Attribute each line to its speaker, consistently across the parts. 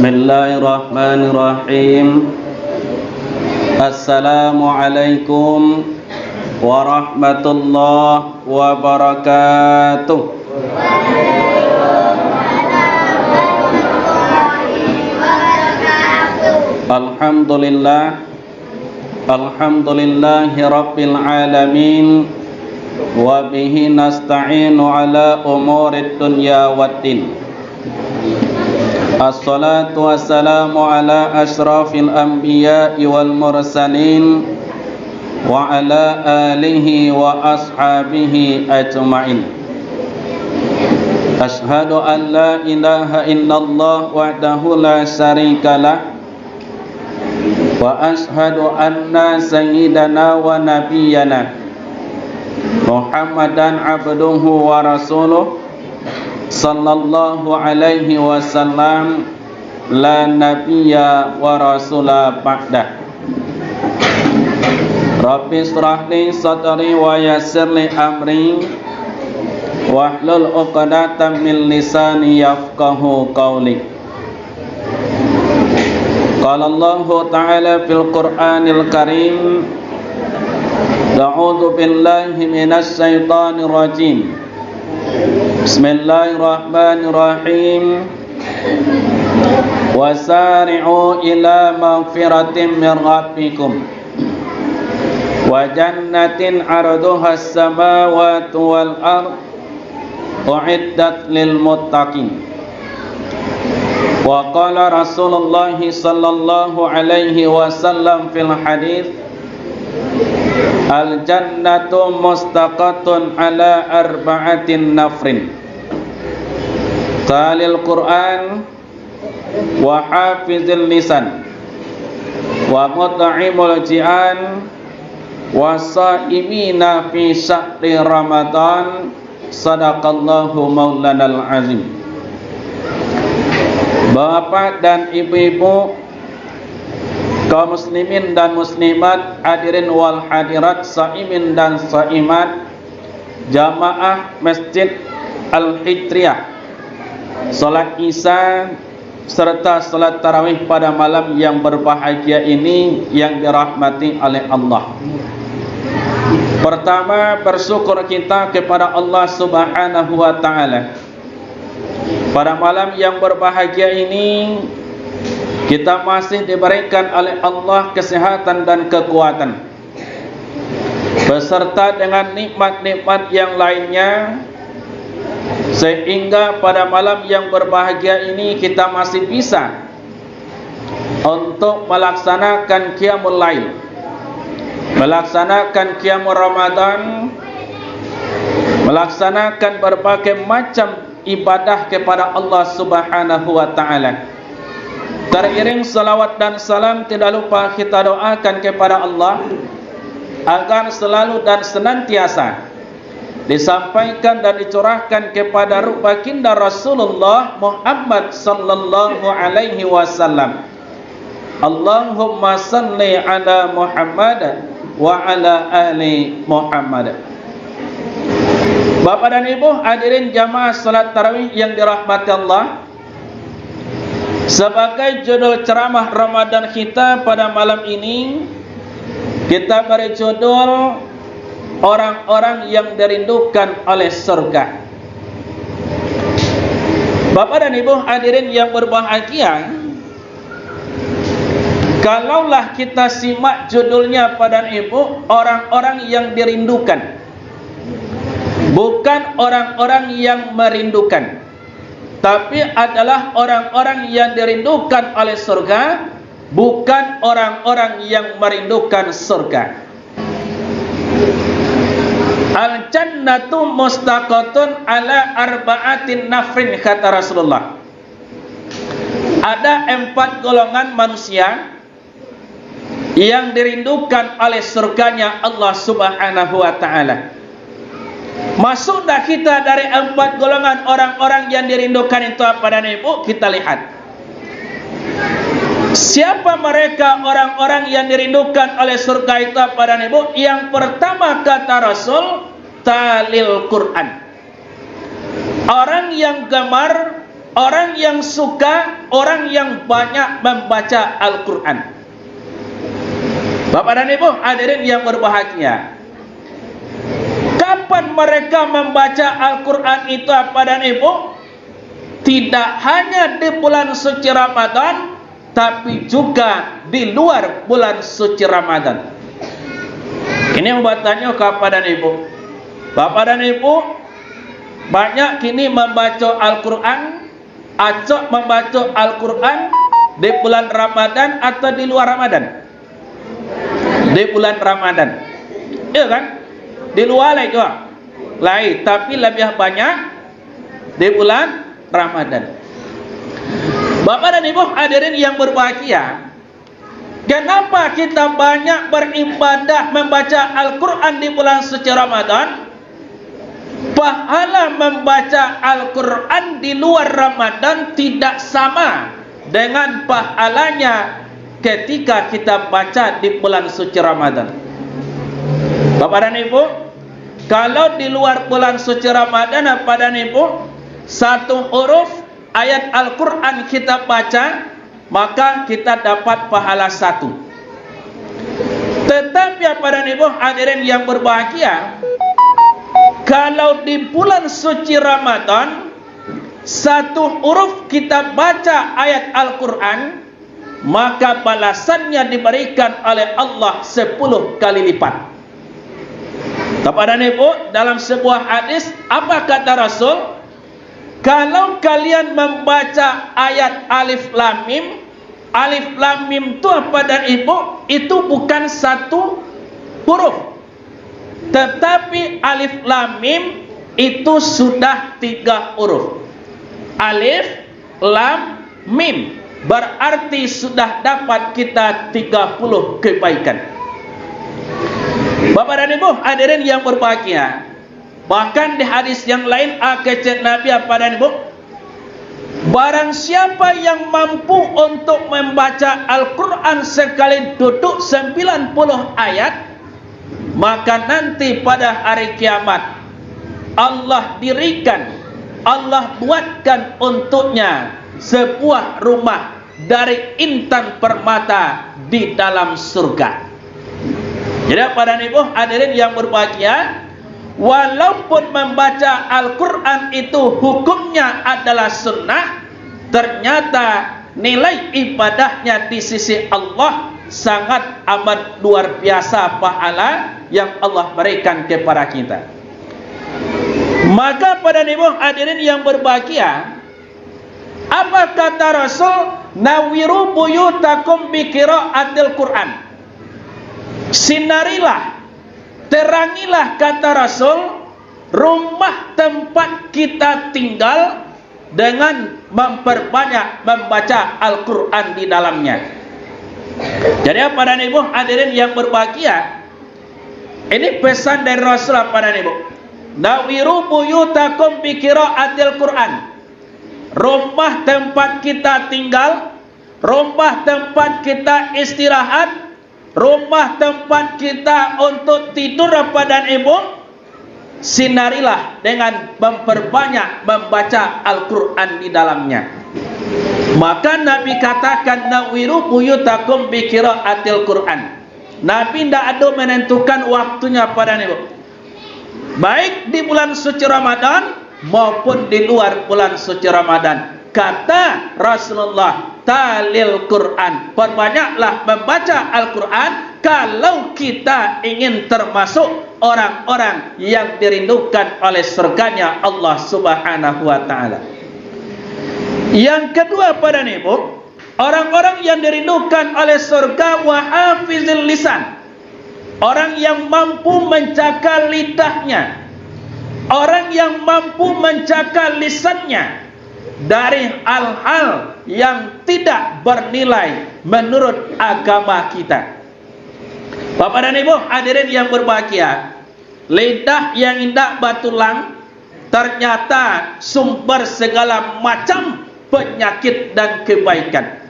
Speaker 1: Bismillahirrahmanirrahim. Assalamualaikum warahmatullahi wabarakatuh. Alhamdulillah, alhamdulillahi rabbil alamin, wa bihi nasta'inu ala umurid dunya waddin. Assalatu wassalamu ala ashrafil anbiya'i wal mursalin wa ala alihi wa ashabihi ajma'in. Ashhadu an la ilaha illallah wahdahu la syarikalah wa ashhadu anna sayyidana wa nabiyyana Muhammadan abduhu wa rasuluh sallallahu alaihi wasallam, la nabiyya wa rasula ba'dah. Rabbi shrah li sadri wa yassir li amri wahlul 'uqdatam min lisani yafqahu qawli. Qala Allah ta'ala fil Qur'anil Karim, a'udzu billahi minasy syaithanir rajim. Bismillahirrahmanirrahim. Wasari'u ila maghfiratin min rabbikum wa jannatin 'arduha as-samawati wal ard u'iddat lil muttaqin. Wa qala Rasulullah sallallahu alaihi wasallam fil hadits, al jannatu mustaqatun ala arba'atin nafrin, talil Qur'an wa hafizil lisan wa mut'imul ji'an wa sha'imina fi syahri Ramadan. Sadaqallahu maulanal azim. Bapak dan ibu-ibu, kaum muslimin dan muslimat, hadirin wal hadirat, saimin dan saimat, jamaah Masjid Al-Hijriyah, salat Isya serta salat tarawih pada malam yang berbahagia ini yang dirahmati oleh Allah. Pertama, bersyukur kita kepada Allah Subhanahu wa taala. Pada malam yang berbahagia ini kita masih diberikan oleh Allah kesehatan dan kekuatan, beserta dengan nikmat-nikmat yang lainnya, sehingga pada malam yang berbahagia ini kita masih bisa untuk melaksanakan qiyamul lail, melaksanakan qiyamul Ramadan, melaksanakan berbagai macam ibadah kepada Allah Subhanahu wa taala. Teriring salawat dan salam, tidak lupa kita doakan kepada Allah agar selalu dan senantiasa disampaikan dan dicurahkan kepada ruh baginda Rasulullah Muhammad sallallahu alaihi wasallam. Allahumma salli ala Muhammad wa ala ali Muhammad. Bapak dan Ibu, hadirin jamaah salat tarawih yang dirahmati Allah, sebagai judul ceramah Ramadan kita pada malam ini, kita beri judul orang-orang yang dirindukan oleh surga. Bapak dan Ibu hadirin yang berbahagia, kalaulah kita simak judulnya pada Ibu, orang-orang yang dirindukan, bukan orang-orang yang merindukan, tapi adalah orang-orang yang dirindukan oleh surga, bukan orang-orang yang merindukan surga. Al-jannatu mustaqatun ala arba'atin nafrin, kata Rasulullah. Ada 4 golongan manusia yang dirindukan oleh surganya Allah Subhanahu wa ta'ala. Masuklah kita dari 4 golongan orang-orang yang dirindukan itu apa dan Ibu? Kita lihat siapa mereka orang-orang yang dirindukan oleh surga itu apa dan Ibu? Yang pertama kata Rasul, talil Quran. Orang yang gemar, orang yang suka, orang yang banyak membaca Al-Quran. Bapak dan Ibu hadirin yang berbahagia, kapan mereka membaca Al-Quran itu Bapak dan Ibu? Tidak hanya di bulan suci Ramadan, tapi juga di luar bulan suci Ramadan. Ini yang bertanya kepada Ibu. Bapak dan Ibu, banyak kini membaca Al-Quran, acok membaca Al-Quran di bulan Ramadan atau di luar Ramadan? Di bulan Ramadan, iya kan? Di luar lagi lain, tapi lebih banyak di bulan Ramadan. Bapak dan Ibu hadirin yang berbahagia, kenapa kita banyak beribadah membaca Al-Quran di bulan suci Ramadan? Pahala membaca Al-Quran di luar Ramadan tidak sama dengan pahalanya ketika kita baca di bulan suci Ramadan. Bapak dan Ibu, kalau di luar bulan suci Ramadan, Bapak dan Ibu, satu huruf ayat Al-Quran kita baca, maka kita dapat pahala satu. Tetapi Bapak dan Ibu hadirin yang berbahagia, kalau di bulan suci Ramadan, satu huruf kita baca ayat Al-Quran, maka balasannya diberikan oleh Allah 10 kali lipat. Bapak dan Ibu, dalam sebuah hadis, apa kata Rasul? Kalau kalian membaca ayat Alif Lam Mim, Alif Lam Mim itu Bapak dan Ibu, itu bukan satu huruf, tetapi Alif Lam Mim itu sudah 3 huruf. Alif Lam Mim berarti sudah dapat kita 30 kebaikan. Bapak dan Ibu hadirin yang berbahagia, bahkan di hadis yang lain kata Nabi Bapak dan Ibu, barang siapa yang mampu untuk membaca Al-Quran sekali duduk 90 ayat, maka nanti pada hari kiamat Allah dirikan, Allah buatkan untuknya sebuah rumah dari intan permata di dalam surga. Jadi pada Ibu hadirin yang berbahagia, walaupun membaca Al-Quran itu hukumnya adalah sunnah, ternyata nilai ibadahnya di sisi Allah sangat amat luar biasa pahala yang Allah berikan kepada kita. Maka pada Ibu hadirin yang berbahagia, apa kata Rasul? Nawiru buyutakum bi qiraatil Quran. Sinarilah, terangilah kata Rasul, rumah tempat kita tinggal dengan memperbanyak membaca Al-Quran di dalamnya. Jadi pada Ibu hadirin yang berbahagia, ini pesan dari Rasul pada Ibu. Nawiru buyutakum bi qiraatil Quran. Rumah tempat kita tinggal, rumah tempat kita istirahat, rumah tempat kita untuk tidur pada Ibu, sinarilah dengan memperbanyak membaca Al-Quran di dalamnya. Maka Nabi katakan nawiru buyutakum bi qiraatil Quran. Nabi tidak ada menentukan waktunya pada Ibu, baik di bulan suci Ramadan maupun di luar bulan suci Ramadan. Kata Rasulullah, talil Quran, perbanyaklah membaca Al-Quran kalau kita ingin termasuk orang-orang yang dirindukan oleh surganya Allah Subhanahu wa ta'ala. Yang kedua pada Ibu, orang-orang yang dirindukan oleh surga, wa hafizil lisan, orang yang mampu menjaga lidahnya, orang yang mampu menjaga lisannya dari hal-hal yang tidak bernilai menurut agama kita. Bapak dan Ibu hadirin yang berbahagia, lidah yang indah batulang ternyata sumber segala macam penyakit dan kebaikan.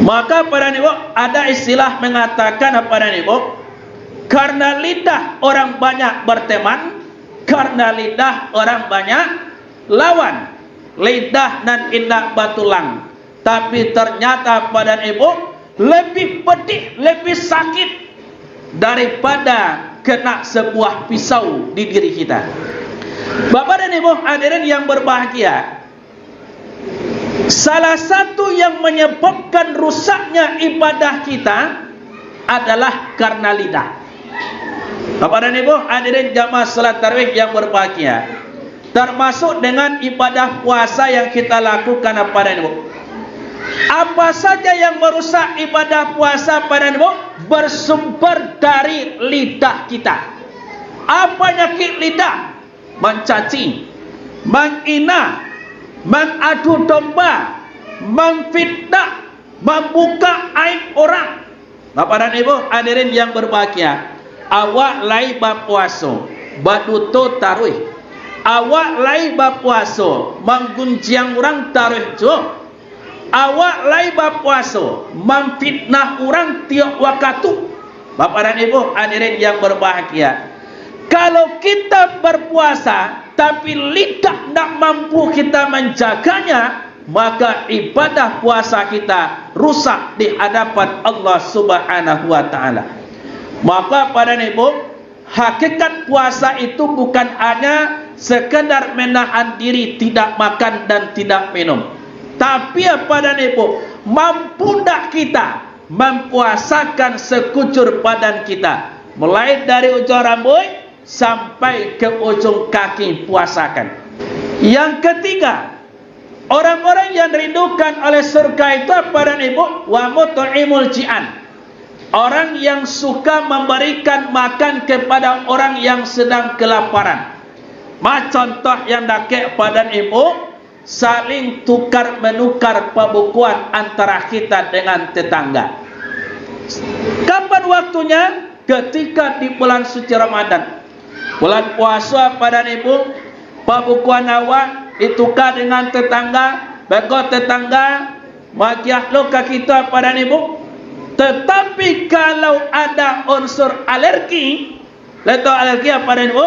Speaker 1: Maka pada Ibu ada istilah mengatakan pada Ibu, karena lidah orang banyak berteman, karena lidah orang banyak lawan. lidah dan indah batulang. Tapi ternyata pada ibu lebih pedih, lebih sakit daripada kena sebuah pisau di diri kita. Bapak dan ibu hadirin yang berbahagia, salah satu yang menyebabkan rusaknya ibadah kita adalah karena lidah. Bapak dan ibu hadirin jamaah salat tarawih yang berbahagia, termasuk dengan ibadah puasa yang kita lakukan pada ibu. Apa saja yang merusak ibadah puasa pada ibu bersumber dari lidah kita. Apa penyakit lidah? Mencaci, menghina, mengadu domba, memfitnah, membuka aib orang. Bapak dan ibu hadirin yang berbahagia, awak lai berpuasa, baduto taruh. Awak lai berpuasa, menggunciang orang taruh jo. Awak lai berpuasa, memfitnah orang tiap waktu. Bapak dan ibu hadirin yang berbahagia, kalau kita berpuasa tapi lidah tak mampu kita menjaganya, maka ibadah puasa kita rusak di hadapan Allah Subhanahu wa taala. Maka pada ibu, hakikat puasa itu bukan hanya sekedar menahan diri tidak makan dan tidak minum. Tapi pada ibu, mampu tak kita mempuasakan sekujur badan kita, mulai dari ujung rambut sampai ke ujung kaki puasakan. Yang ketiga, orang-orang yang dirindukan oleh surga itu pada ibu, wa mut'imul ji'an. Orang yang suka memberikan makan kepada orang yang sedang kelaparan. Contoh yang dakek pada ibu, saling tukar menukar pembukuan antara kita dengan tetangga. Kapan waktunya? Ketika di bulan suci Ramadan. Bulan puasa pada ibu, pembukuan awak ditukar dengan tetangga, bego tetangga magiah loka kita pada ibu. Tetapi kalau ada unsur alergi, leto alergi pada ibu,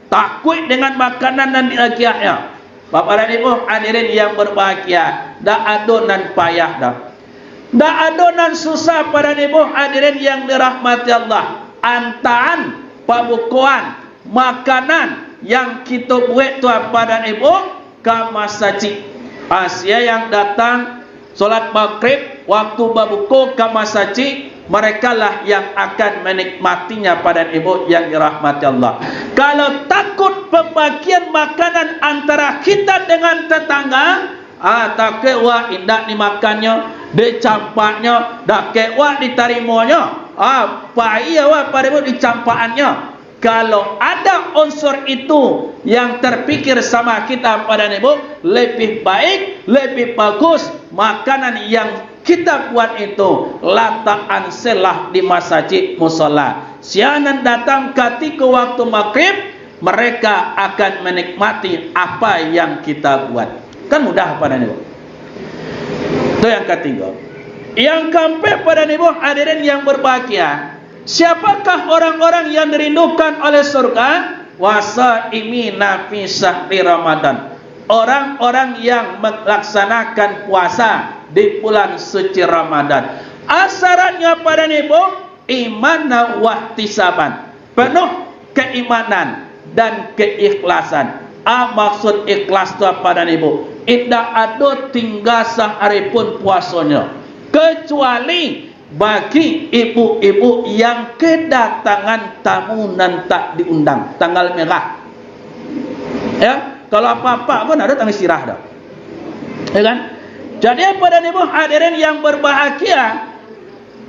Speaker 1: takut dengan makanan dan alerginya. Bapak dan ibu hadirin yang berbahagia, dak adonan payah dah. Dak adonan susah pada ibu hadirin yang dirahmati Allah. Antaan pembukuan makanan yang kita buat tu pada ibu ke masjid. Asia yang datang solat maghrib waktu berbuka ke masjid, mereka lah yang akan menikmatinya pada ibu yang dirahmati Allah. Kalau takut pembagian makanan antara kita dengan tetangga, tak wah indak dimakannya, dicampaknya, dak wah ditarimanya, payah wah pada ibu dicampakannya. Kalau ada unsur itu yang terpikir sama kita pada ibu, lebih baik, lebih bagus makanan yang kita buat itu lataan selah di masjid musola. Sianan datang ketika waktu maghrib, mereka akan menikmati apa yang kita buat. Kan mudah pada ibu. Itu yang ketiga. Yang keempat pada ibu hadirin yang berbahagia, siapakah orang-orang yang dirindukan oleh surga? Wasaimina fi syahri Ramadan. Orang-orang yang melaksanakan puasa di bulan suci Ramadan. Asarannya pada ibu, iman wa ihtisaban. Penuh keimanan dan keikhlasan. Maksud ikhlas itu pada ibu, tidak ada tinggal sehari pun puasanya, kecuali bagi ibu-ibu yang kedatangan tamu dan tak diundang, tanggal merah. Ya, kalau apa-apa pun ada tanggal sirah dah. Ya kan? Jadi pada ibu hadirin yang berbahagia,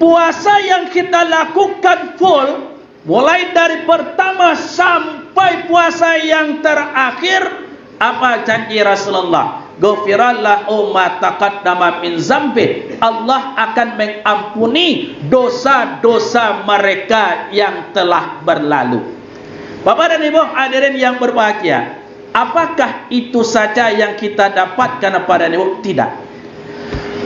Speaker 1: puasa yang kita lakukan full, mulai dari pertama sampai puasa yang terakhir, apa janji Rasulullah? Ghufirallahu ma taqaddama min zambi. Allah akan mengampuni dosa-dosa mereka yang telah berlalu. Bapak dan ibu hadirin yang berbahagia, apakah itu saja yang kita dapatkan pada ibu? Tidak.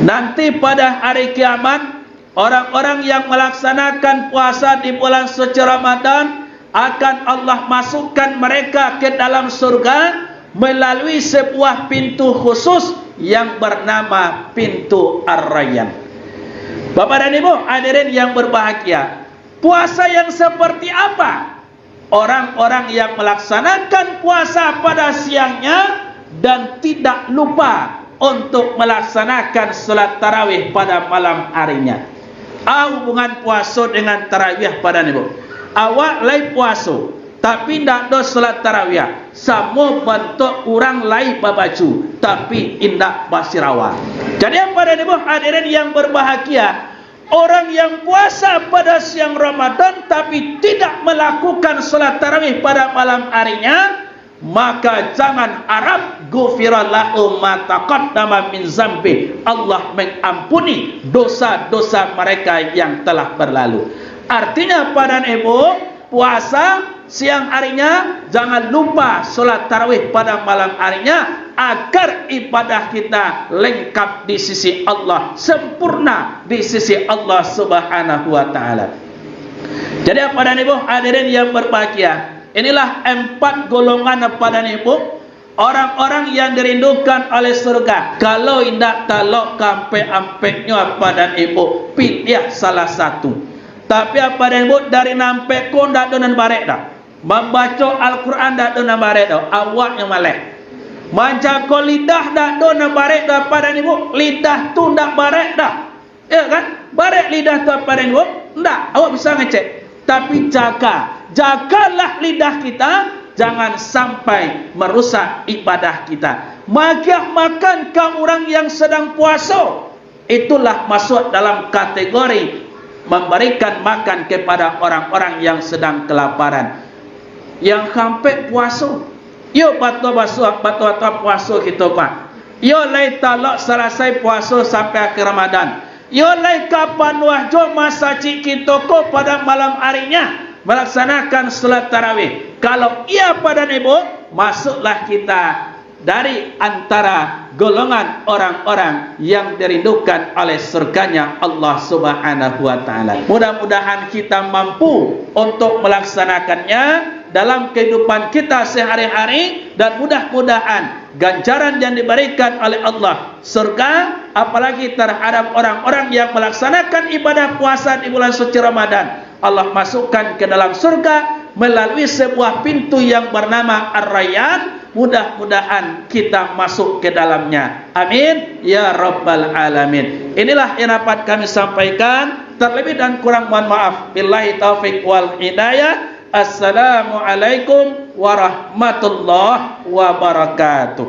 Speaker 1: Nanti pada hari kiamat, orang-orang yang melaksanakan puasa di bulan suci Ramadan akan Allah masukkan mereka ke dalam surga melalui sebuah pintu khusus yang bernama pintu Ar-Rayyan. Bapak dan Ibu hadirin yang berbahagia, puasa yang seperti apa? Orang-orang yang melaksanakan puasa pada siangnya dan tidak lupa untuk melaksanakan salat tarawih pada malam harinya. Hubungan puasa dengan tarawih pada Ibu. Awak lai puasa tapi tidak ada salat tarawih. Sama bentuk orang lai babaju tapi indak basirawa. Jadi pada Ibu hadirin yang berbahagia, orang yang puasa pada siang Ramadan tapi tidak melakukan salat tarawih pada malam harinya, maka jangan harap ghufira lahu ma taqaddama min zambi. Allah mengampuni dosa-dosa mereka yang telah berlalu. Artinya pada Ibu, puasa siang harinya jangan lupa salat tarawih pada malam harinya agar ibadah kita lengkap di sisi Allah, sempurna di sisi Allah Subhanahu wa taala. Jadi pada Ibu hadirin yang berbahagia, inilah 4 golongan pada Ibu, orang-orang yang dirindukan oleh surga. Kalau indak talok kampe-ampeknya pada Ibu, pilih salah satu. Tapi apa Ibu dari nampe ko ndak donan barek dah. Membaca Al-Quran dak donan barek dah. Awak yang malek. Menjaga lidah dak donan barek dah pada Ibu. Lidah tu ndak barek dah. Ya kan? Barek lidah tu pada Ibu? Ndak. Awak bisa ngecek. Tapi jagalah lidah kita, jangan sampai merusak ibadah kita. Makan kau orang yang sedang puasa, itulah masuk dalam kategori memberikan makan kepada orang-orang yang sedang kelaparan. Yang sampai puasa, yo batua puasa kita Pak. Yo lai talak selesai puasa sampai akhir Ramadan. Yo lai kapan wahjo masa cik kita ko pada malam harinya melaksanakan salat tarawih. Kalau ia pada Ibu, masuklah kita dari antara golongan orang-orang yang dirindukan oleh surganya Allah Subhanahu wa taala. Mudah-mudahan kita mampu untuk melaksanakannya dalam kehidupan kita sehari-hari, dan mudah-mudahan ganjaran yang diberikan oleh Allah surga, apalagi terhadap orang-orang yang melaksanakan ibadah puasa di bulan suci Ramadan, Allah masukkan ke dalam surga melalui sebuah pintu yang bernama Ar-Rayyan. Mudah-mudahan kita masuk ke dalamnya. Amin ya rabbal alamin. Inilah yang dapat kami sampaikan. Terlebih dan kurang mohon maaf. Billahi taufik wal hidayah. Assalamualaikum warahmatullahi wabarakatuh.